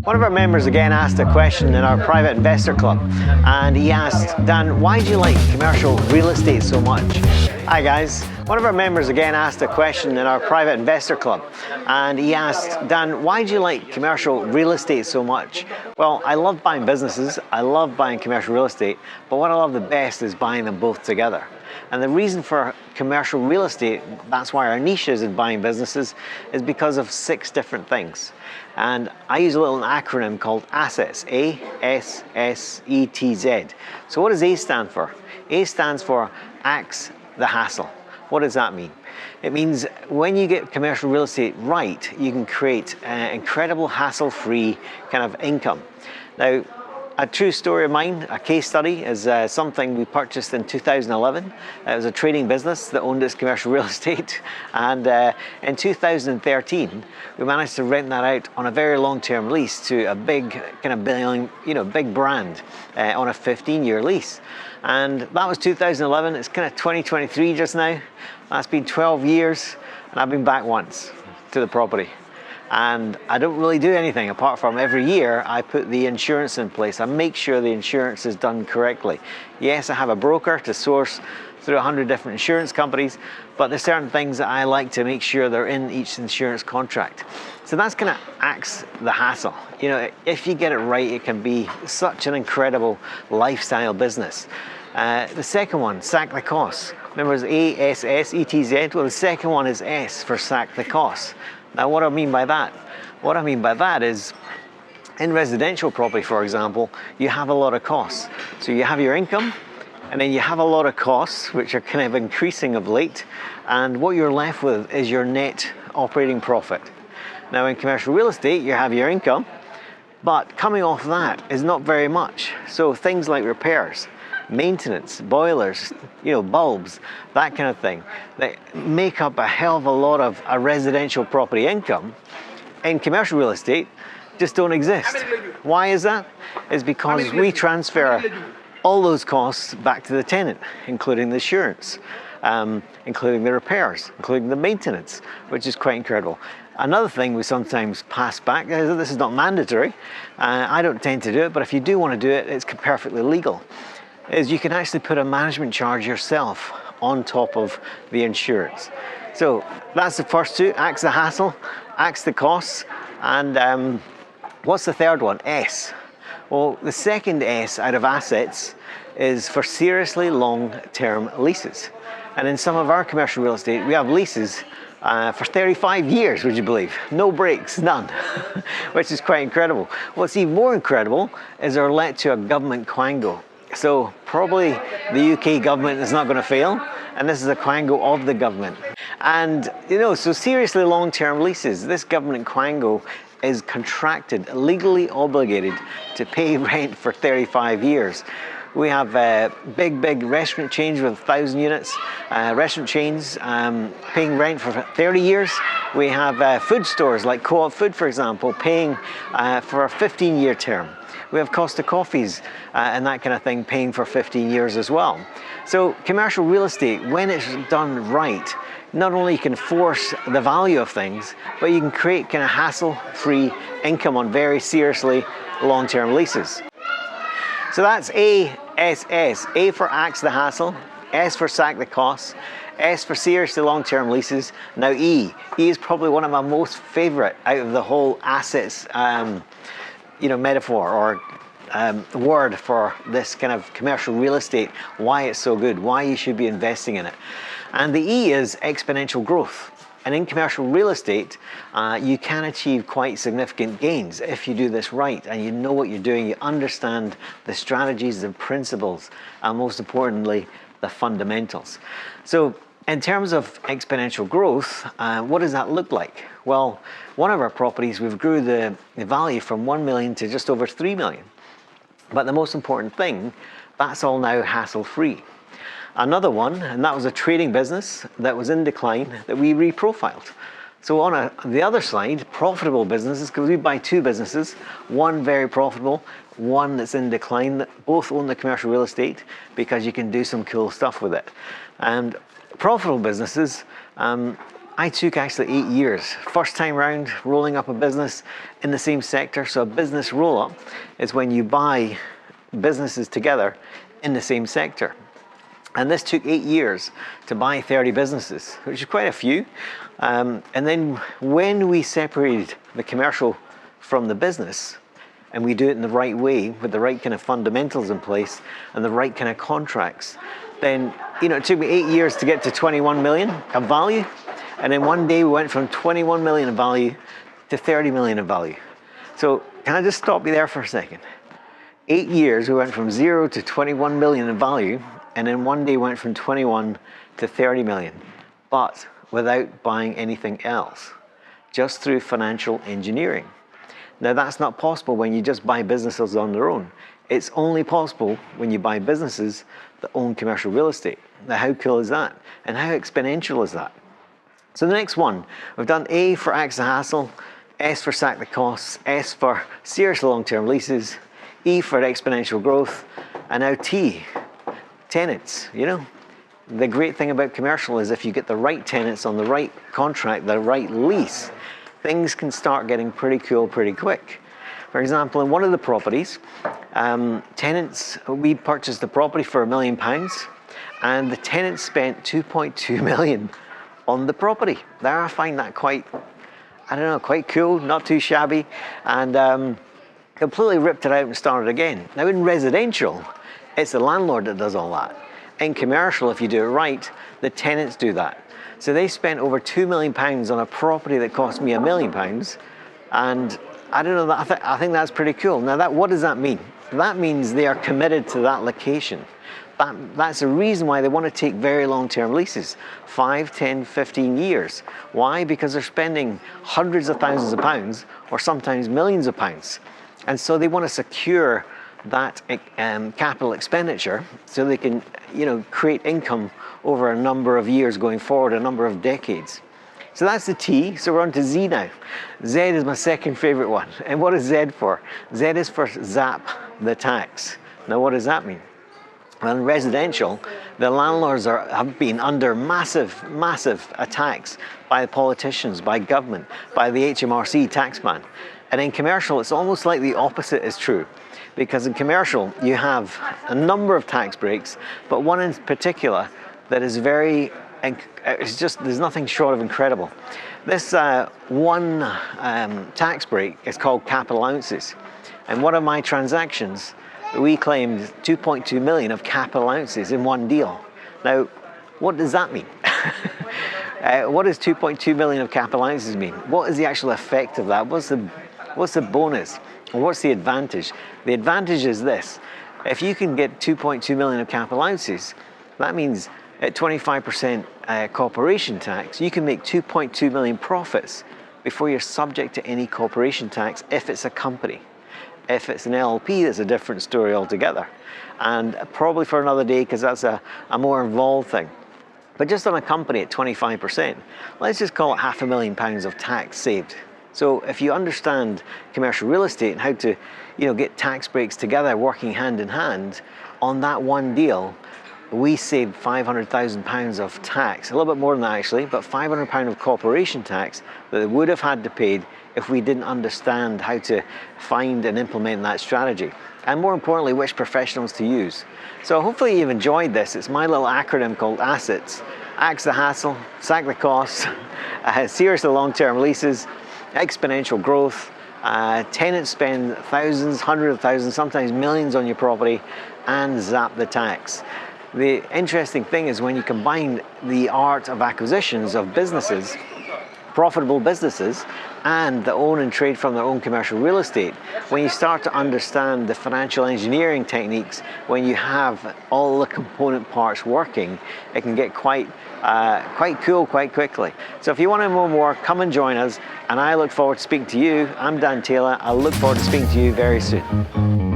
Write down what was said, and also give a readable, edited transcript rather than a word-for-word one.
One of our members again asked a question in our private investor club, and he asked, Dan, why do you like commercial real estate so much? Hi guys. One of our members again asked a question in our private investor club, and he asked, Dan, why do you like commercial real estate so much? Well, I love buying businesses, I love buying commercial real estate, but what I love the best is buying them both together. And the reason for commercial real estate, that's why our niche is in buying businesses, is because of 6 different things. And I use a little acronym called ASSETS, A-S-S-E-T-Z. So what does A stand for? A stands for Axe the Hassle. What does that mean? It means when you get commercial real estate right, you can create incredible hassle-free kind of income. Now, a true story of mine, a case study, is something we purchased in 2011. It was a trading business that owned its commercial real estate. And in 2013, we managed to rent that out on a very long-term lease to a big kind of big brand on a 15-year lease. And that was 2011. It's kind of 2023 just now. That's been 12 years, and I've been back once to the property. And I don't really do anything apart from every year I put the insurance in place. I make sure the insurance is done correctly. Yes, I have a broker to source through 100 different insurance companies, but there's certain things that I like to make sure they're in each insurance contract. So that's kind of axe the hassle. You know, if you get it right, it can be such an incredible lifestyle business. The second one, sack the costs. Remember, it's A-S-S-E-T-Z. Well, the second one is S for sack the costs. Now, what do I mean by that? What I mean by that is, in residential property, for example, you have a lot of costs. So you have your income, and then you have a lot of costs, which are kind of increasing of late, and what you're left with is your net operating profit. Now, in commercial real estate, you have your income, but coming off that is not very much. So things like repairs, maintenance, boilers, bulbs, that kind of thing, that make up a hell of a lot of a residential property income in commercial real estate just don't exist. Why is that? It's because we transfer all those costs back to the tenant, including the insurance, including the repairs, including the maintenance, which is quite incredible. Another thing we sometimes pass back, this is not mandatory, I don't tend to do it, but if you do want to do it, it's perfectly legal, is you can actually put a management charge yourself on top of the insurance. So that's the first 2, axe the hassle, axe the costs, and what's the third one? S. Well, the second S out of assets is for seriously long-term leases. And in some of our commercial real estate, we have leases for 35 years, would you believe? No breaks, none, which is quite incredible. What's even more incredible is they're let to a government quango. So probably the UK government is not going to fail, and this is a quango of the government. And so seriously long-term leases, this government quango is contracted, legally obligated to pay rent for 35 years. We have big restaurant chains with 1,000 units, restaurant chains paying rent for 30 years. We have food stores like Co-op Food, for example, paying for a 15-year term. We have Costa Coffees and that kind of thing paying for 15 years as well. So commercial real estate, when it's done right, not only you can force the value of things, but you can create kind of hassle-free income on very seriously long-term leases. So that's A-S-S, A for axe the hassle, S for sack the costs, S for seriously long-term leases. Now E. E is probably one of my most favorite out of the whole assets metaphor or word for this kind of commercial real estate, why it's so good, why you should be investing in it. And the E is exponential growth. And in commercial real estate, you can achieve quite significant gains if you do this right and you know what you're doing, you understand the strategies, the principles, and most importantly, the fundamentals. So in terms of exponential growth, what does that look like? Well, one of our properties, we've grew the value from 1 million to just over 3 million. But the most important thing, that's all now hassle-free. Another one, and that was a trading business that was in decline that we reprofiled. So on the other side, profitable businesses, because we buy 2 businesses, one very profitable, one that's in decline, that both own the commercial real estate because you can do some cool stuff with it. And profitable businesses, I took actually 8 years. First time round, rolling up a business in the same sector. So a business roll-up is when you buy businesses together in the same sector. And this took 8 years to buy 30 businesses, which is quite a few. And then when we separated the commercial from the business, and we do it in the right way with the right kind of fundamentals in place and the right kind of contracts, then it took me 8 years to get to 21 million of value. And then one day we went from 21 million of value to 30 million of value. So can I just stop you there for a second? 8 years we went from 0 to 21 million in value, and then one day went from 21 to 30 million, but without buying anything else, just through financial engineering. Now that's not possible when you just buy businesses on their own. It's only possible when you buy businesses that own commercial real estate. Now how cool is that? And how exponential is that? So the next one, we've done A for axe the hassle, S for sack the costs, S for serious long-term leases, E for exponential growth, and now T, tenants. The great thing about commercial is if you get the right tenants on the right contract, the right lease, things can start getting pretty cool pretty quick. For example, in one of the properties, tenants, we purchased the property for £1 million, and the tenants spent 2.2 million on the property. There, I find that quite cool, not too shabby, and completely ripped it out and started again. Now in residential, it's the landlord that does all that. In commercial, if you do it right, the tenants do that. So they spent over £2 million on a property that cost me £1 million, and I don't know, I think that's pretty cool. Now what does that mean? That means they are committed to that location. That's the reason why they want to take very long-term leases, 5, 10, 15 years. Why? Because they're spending hundreds of thousands of pounds, or sometimes millions of pounds. And so they want to secure that capital expenditure so they can create income over a number of years going forward, a number of decades. So that's the T. So we're on to Z now. Z is my second favorite one. And what is Z for? Z is for zap the tax. Now what does that mean? Well, in residential, the landlords have been under massive attacks by the politicians, by government, by the HMRC tax man. And in commercial, it's almost like the opposite is true. Because in commercial, you have a number of tax breaks, but one in particular that is there's nothing short of incredible. This one tax break is called cap allowances. And one of my transactions, we claimed 2.2 million of cap allowances in one deal. Now, what does that mean? What does 2.2 million of cap allowances mean? What is the actual effect of that? What's the bonus? Or what's the advantage? The advantage is this. If you can get 2.2 million of cap allowances, that means at 25% corporation tax, you can make 2.2 million profits before you're subject to any corporation tax if it's a company. If it's an LLP, that's a different story altogether. And probably for another day, because that's a more involved thing. But just on a company at 25%, let's just call it £500,000 of tax saved. So if you understand commercial real estate and how to get tax breaks together working hand in hand, on that one deal, we saved £500,000 of tax, a little bit more than that actually, but £500 of corporation tax that they would have had to pay if we didn't understand how to find and implement that strategy. And more importantly, which professionals to use. So hopefully you've enjoyed this. It's my little acronym called ASSETS. Axe the hassle, sack the costs, serious to long-term leases, exponential growth, tenants spend thousands, hundreds of thousands, sometimes millions on your property, and zap the tax. The interesting thing is when you combine the art of acquisitions of businesses, profitable businesses, and that own and trade from their own commercial real estate, when you start to understand the financial engineering techniques, when you have all the component parts working, it can get quite cool quite quickly. So if you want to know more, come and join us, and I look forward to speaking to you. I'm Dan Taylor. I look forward to speaking to you very soon.